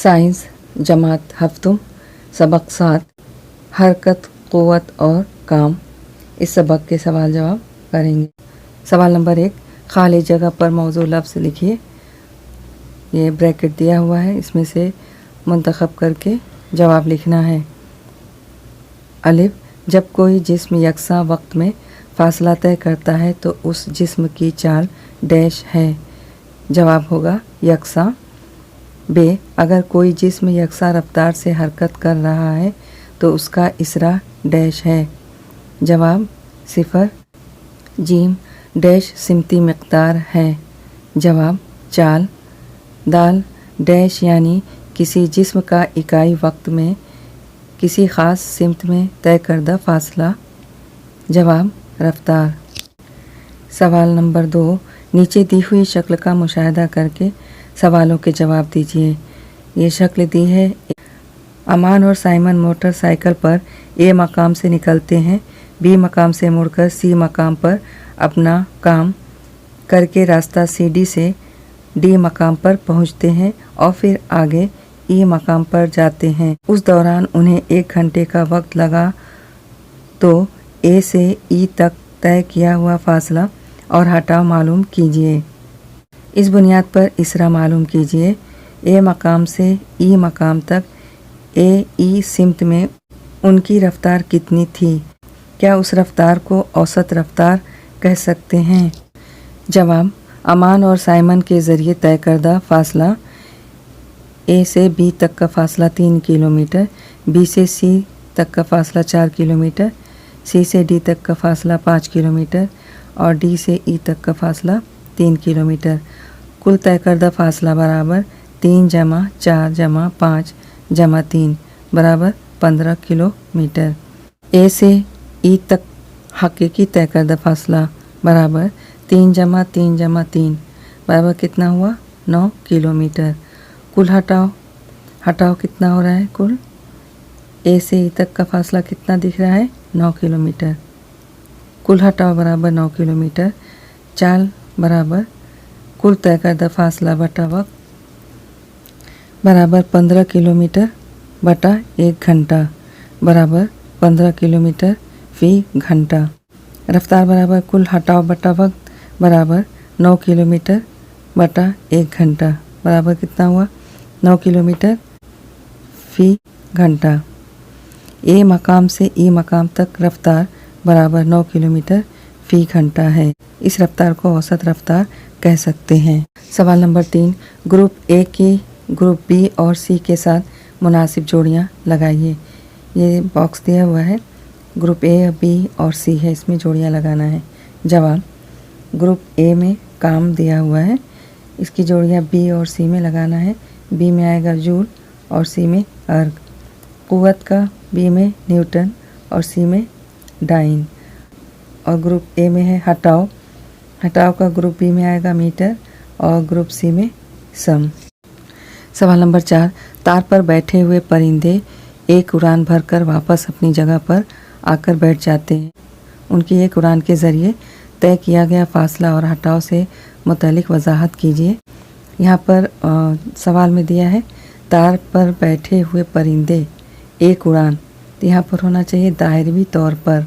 Science जमात हफ्तुम सबक 7 हरकत क़ुव्वत और काम। इस सबक के सवाल जवाब करेंगे। सवाल नंबर 1, खाली जगह पर मौजूद लफ्ज़ लिखिए। ये ब्रैकेट दिया हुआ है, इसमें से मुंतखब करके जवाब लिखना है। अलिफ, जब कोई जिस्म यकसा वक्त में फ़ासला तय करता है तो उस जिस्म की चाल डैश है। जवाब होगा यकसा। बे, अगर कोई जिस्म यकसा रफ्तार से हरकत कर रहा है तो उसका इसरा डैश है। जवाब 0। जीम, डैश सिमती मिक़दार है। जवाब चाल। दाल, डैश यानी किसी जिस्म का इकाई वक्त में किसी ख़ास सिमत में तय करदा फ़ासला। जवाब रफ्तार। सवाल नंबर 2, नीचे दी हुई शक्ल का मुशाहिदा करके सवालों के जवाब दीजिए। ये शक्ल दी है, अमान और साइमन मोटरसाइकिल पर ए मकाम से निकलते हैं, बी मकाम से मुड़कर सी मकाम पर अपना काम करके रास्ता CD से D मकाम पर पहुंचते हैं और फिर आगे E मकाम पर जाते हैं। उस दौरान उन्हें 1 घंटे का वक्त लगा, तो A से E तक तय किया हुआ फ़ासला और हटाव मालूम कीजिए। इस बुनियाद पर इसरा मालूम कीजिए। ए मकाम से ई मकाम तक ई सिमत में उनकी रफ्तार कितनी थी? क्या उस रफ्तार को औसत रफ्तार कह सकते हैं? जवाब, अमान और साइमन के ज़रिए तय करदा फ़ासला ए से बी तक का फ़ासला 3 किलोमीटर, बी से सी तक का फ़ासला 4 किलोमीटर, सी से डी तक का फ़ासला 5 किलोमीटर और डी से ई तक का फ़ासला 3 किलोमीटर। कुल तय करदा फ़ासला बराबर 3 + 4 + 5 + 3 बराबर 15 किलोमीटर। ए से ई तक हकीकी तय करदा फ़ासला बराबर 3 + 3 + 3 बराबर कितना हुआ? 9 किलोमीटर। कुल हटाओ कितना हो रहा है? कुल ए से ई तक का फ़ासला कितना दिख रहा है? 9 किलोमीटर। कुल हटाओ बराबर 9 किलोमीटर। चाल बराबर कुल तय करदा फ़ासला बटा वक्त बराबर 15 किलोमीटर बटा 1 घंटा बराबर 15 किलोमीटर फ़ी घंटा। रफ्तार बराबर कुल हटाओ बटा वक्त बराबर 9 किलोमीटर बटा 1 घंटा बराबर कितना हुआ? 9 किलोमीटर फ़ी घंटा। ए मकाम से ई मकाम तक रफ्तार बराबर 9 किलोमीटर फ़ी घंटा है। इस रफ्तार को औसत रफ्तार कह सकते हैं। सवाल नंबर 3, ग्रुप ए की ग्रुप बी और सी के साथ मुनासिब जोड़ियां लगाइए। ये बॉक्स दिया हुआ है, ग्रुप ए, बी और सी है, इसमें जोड़ियां लगाना है। जवाब, ग्रुप ए में काम दिया हुआ है, इसकी जोड़ियां बी और सी में लगाना है। बी में आएगा जूल और सी में अर्ग। क़ुव्वत का बी में न्यूटन और सी में डाइन। और ग्रुप ए में है हटाओ का ग्रुप बी में आएगा मीटर और ग्रुप सी में सम। सवाल नंबर 4, तार पर बैठे हुए परिंदे एक उड़ान भरकर वापस अपनी जगह पर आकर बैठ जाते हैं। उनकी एक उड़ान के ज़रिए तय किया गया फ़ासला और हटाव से मुतालिक वजाहत कीजिए। यहाँ पर सवाल में दिया है तार पर बैठे हुए परिंदे एक उड़ान, तो यहाँ पर होना चाहिए दायरवी तौर पर।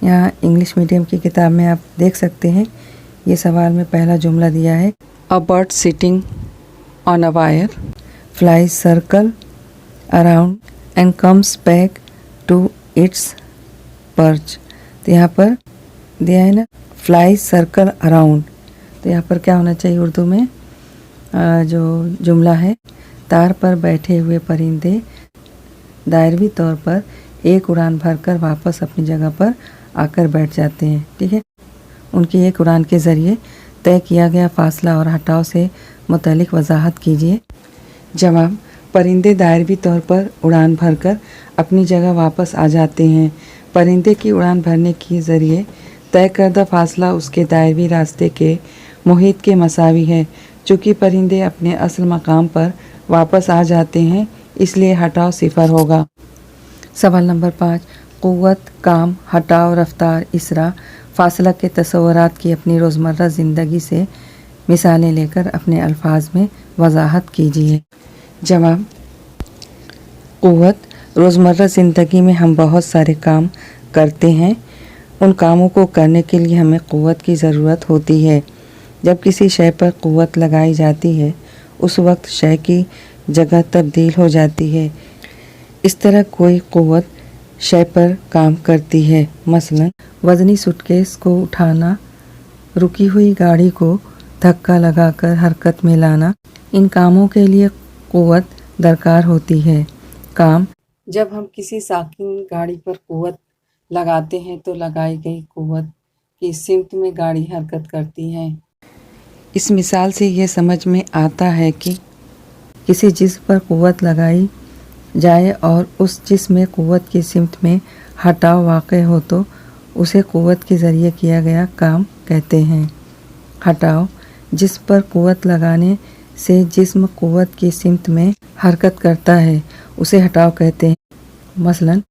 यहाँ इंग्लिश मीडियम की किताब में आप देख सकते हैं, ये सवाल में पहला जुमला दिया है, a bird sitting on a wire flies circle around and comes back to its perch. तो यहाँ पर दिया है ना फ्लाइज सर्कल अराउंड, तो यहाँ पर क्या होना चाहिए उर्दू में? जो जुमला है, तार पर बैठे हुए परिंदे दायरवी तौर पर एक उड़ान भरकर वापस अपनी जगह पर आकर बैठ जाते हैं। ठीक है, उनकी एक उड़ान के ज़रिए तय किया गया फ़ासला और हटाव से मुतालिक वजाहत कीजिए। जवाब, परिंदे दायरवी तौर पर उड़ान भरकर अपनी जगह वापस आ जाते हैं। परिंदे की उड़ान भरने के ज़रिए तय करदा फ़ासला उसके दायरवी रास्ते के मुहित के मसावी है। चूँकि परिंदे अपने असल मकाम पर वापस आ जाते हैं, इसलिए हटाव 0 होगा। सवाल नंबर 5, क़ुव्वत, काम, हटाव, रफ्तार, इसरा, फ़ासला के तस्वुरात की अपनी रोज़मर्रा ज़िंदगी से मिसालें लेकर अपने अल्फाज में वजाहत कीजिए। जवाब क़ुव्वत रोज़मर्रा ज़िंदगी में हम बहुत सारे काम करते हैं। उन कामों को करने के लिए हमें क़ुव्वत की ज़रूरत होती है। जब किसी शय पर क़ुव्वत लगाई जाती है उस वक्त शय की जगह तब्दील हो जाती है। इस तरह कोई क़ुव्वत शय पर काम करती है। मसलन वज़नी सूटकेस को उठाना, रुकी हुई गाड़ी को धक्का लगाकर हरकत में लाना, इन कामों के लिए क़ुव्वत दरकार होती है। काम जब हम किसी साकिन गाड़ी पर क़ुव्वत लगाते हैं तो लगाई गई क़ुव्वत की सिमत में गाड़ी हरकत करती है। इस मिसाल से ये समझ में आता है कि किसी जिस्म पर क़ुव्वत लगाई जाए और उस जिस्म में क़ुव्वत की सिमत में हटाव वाक़ हो तो उसे क़ुव्वत के ज़रिए किया गया काम कहते हैं। हटाव जिस्म पर क़ुव्वत लगाने से जिस्म क़ुव्वत की सिमत में हरकत करता है, उसे हटाव कहते हैं। मसलन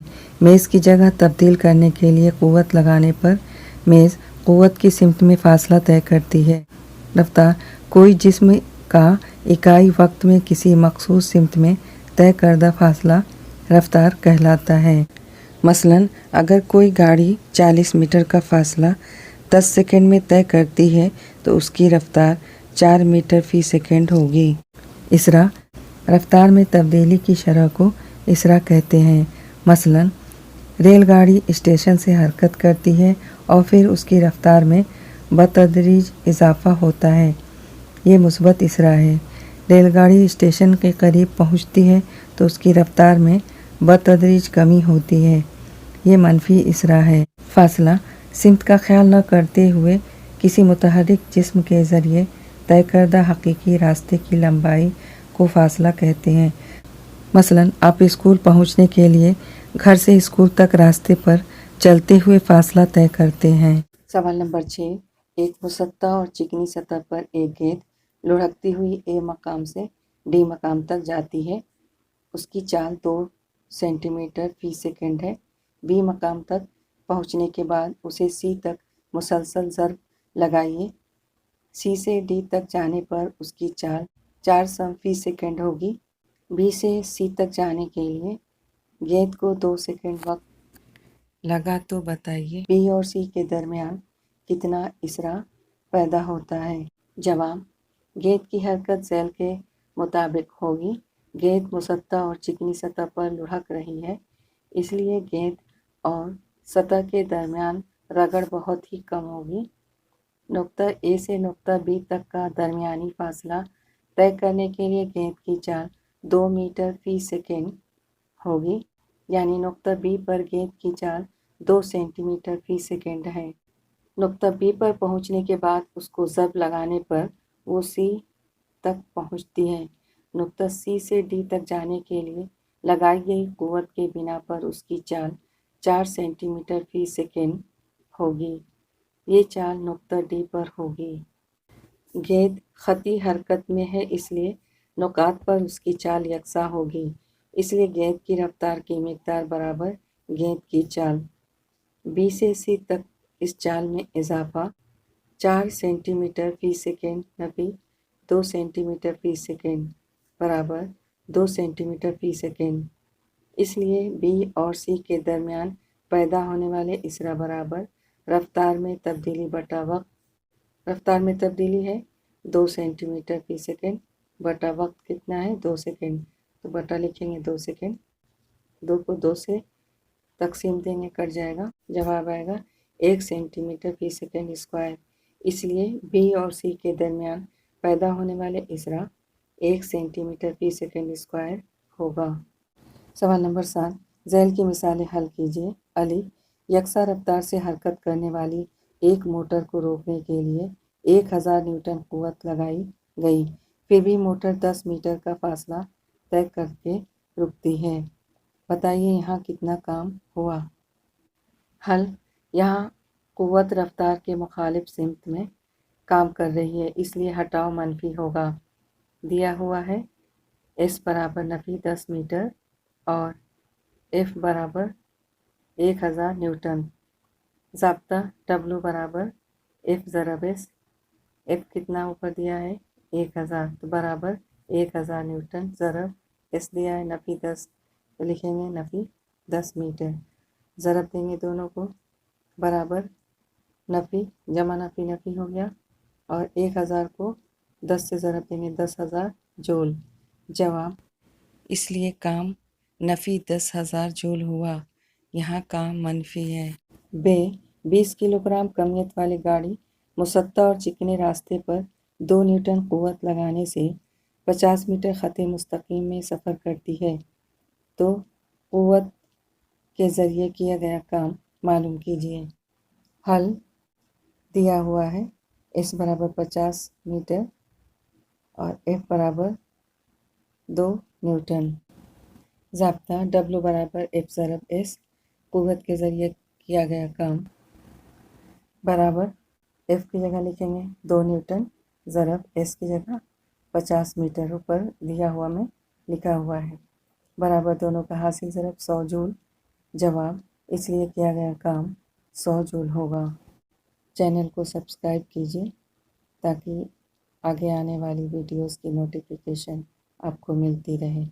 मेज़ की जगह तब्दील करने के लिए क़ुव्वत लगाने पर मेज़ क़ुव्वत की सिमत में फ़ासला तय करती है। रफ्तार कोई जिस्म का इकाई वक्त में किसी मखसूस सिमत में तय करदा फ़ासला रफ्तार कहलाता है। मसलन अगर कोई गाड़ी 40 मीटर का फ़ासला 10 सेकंड में तय करती है तो उसकी रफ्तार 4 मीटर फ़ी सेकंड होगी। इसरा रफ्तार में तब्दीली की शरह को इसरा कहते हैं। मसलन रेलगाड़ी स्टेशन से हरकत करती है और फिर उसकी रफ्तार में बतदरीज इजाफ़ा होता है, ये मुस्बत इसरा है। रेलगाड़ी स्टेशन के करीब पहुंचती है तो उसकी रफ्तार में बतदरीज कमी होती है, ये मनफी इसरा है। फ़ासला सिमत का ख्याल न करते हुए किसी मुतहरिक जिस्म के ज़रिए तय करदा हकीकी रास्ते की लंबाई को फ़ासला कहते हैं। मसलन आप स्कूल पहुंचने के लिए घर से स्कूल तक रास्ते पर चलते हुए फ़ासला तय करते हैं। सवाल नंबर 6, एक मुसत्ता और चिकनी सतह पर एक गेंद लुढ़कती हुई ए मकाम से डी मकाम तक जाती है। उसकी चाल 2 सेंटीमीटर फ़ी सेकंड है। बी मकाम तक पहुंचने के बाद उसे सी तक मुसलसल ज़रब लगाइए। सी से डी तक जाने पर उसकी चाल 4 सम फ़ी सेकंड होगी। बी से सी तक जाने के लिए गेंद को 2 सेकंड वक्त लगा तो बताइए बी और सी के दरमियान कितना इसरा पैदा होता है। जवाब गेंद की हरकत ज़ैल के मुताबिक होगी। गेंद मुसत्ता और चिकनी सतह पर लुढ़क रही है, इसलिए गेंद और सतह के दरमियान रगड़ बहुत ही कम होगी। नुक्ता ए से नुक्ता बी तक का दरमियानी फ़ासला तय करने के लिए गेंद की चाल 2 मीटर फ़ी सेकंड होगी, यानी नुक्ता बी पर गेंद की चाल 2 सेंटीमीटर फ़ी सेकंड है। नुक्ता बी पर पहुंचने के बाद उसको ज़रब लगाने पर वो सी तक पहुंचती है। नुक्ता सी से डी तक जाने के लिए लगाई गई क़ुव्वत के बिना पर उसकी चाल 4 सेंटीमीटर फ़ी सेकंड होगी। ये चाल नुक्ता डी पर होगी। गेंद ख़ती हरकत में है, इसलिए नुकात पर उसकी चाल यकसा होगी, इसलिए गेंद की रफ्तार की मिक़दार बराबर गेंद की चाल। बी से सी तक इस चाल में इजाफ़ा 4 सेंटीमीटर फ़ी सेकंड नफ़ी 2 सेंटीमीटर फ़ी सेकंड बराबर 2 सेंटीमीटर फ़ी सेकंड। इसलिए बी और सी के दरमियान पैदा होने वाले इसरा बराबर रफ्तार में तब्दीली बटा वक्त। रफ्तार में तब्दीली है 2 सेंटीमीटर फ़ी सेकंड बटा वक्त कितना है 2 सेकंड, तो बटा लिखेंगे 2 सेकंड। 2 को 2 से तकसीम देंगे, कट जाएगा, जवाब आएगा 1 सेंटीमीटर फ़ी सेकंड स्क्वायर। इसलिए बी और सी के दरमियान पैदा होने वाले इसरा 1 सेंटीमीटर फ़ी सेकंड स्क्वायर होगा। सवाल नंबर 7, ज़ैल की मिसालें हल कीजिए। अली यकसा रफ्तार से हरकत करने वाली एक मोटर को रोकने के लिए 1000 न्यूटन क़ुव्वत लगाई गई, फिर भी मोटर 10 मीटर का फ़ासला तय करके रुकती है। बताइए यहाँ कितना काम हुआ। हल यहाँ क़ुव्वत रफ्तार के मुखालिफ सिमत में काम कर रही है, इसलिए हटाव मनफी होगा। दिया हुआ है एस बराबर नफ़ी 10 मीटर और एफ बराबर 1000 न्यूटन। ज़ाब्ता डब्लू बराबर एफ ज़रब एस। एफ कितना ऊपर दिया है 1000, तो बराबर 1000 न्यूटन ज़रब एस दिया है नफ़ी 10, तो लिखेंगे नफ़ी 10 मीटर। ज़रब देंगे दोनों को बराबर, नफ़ी जमा नफ़ी नफ़ी हो गया और 1000 को 10 से ज़रब देंगे 10,000 जूल। जवाब, इसलिए काम नफ़ी 10,000 जूल हुआ। यहाँ काम मनफी है। बे 20 किलोग्राम कमियत वाली गाड़ी मुसत्ता और चिकने रास्ते पर 2 न्यूटन क़ुव्वत लगाने से 50 मीटर ख़त मुस्तकीम में सफ़र करती है, तो क़ुव्वत के ज़रिए किया गया काम मालूम कीजिए। हल दिया हुआ है S बराबर 50 मीटर और F बराबर 2 न्यूटन। ज़ाब्ता W बराबर F ज़रब S, क़ुव्वत के ज़रिए किया गया काम बराबर F की जगह लिखेंगे 2 न्यूटन ज़रब S की जगह 50 मीटर ऊपर दिया हुआ में लिखा हुआ है, बराबर दोनों का हासिल ज़रब 100 जूल। जवाब, इसलिए किया गया काम 100 जूल होगा। चैनल को सब्सक्राइब कीजिए ताकि आगे आने वाली वीडियोस की नोटिफिकेशन आपको मिलती रहे।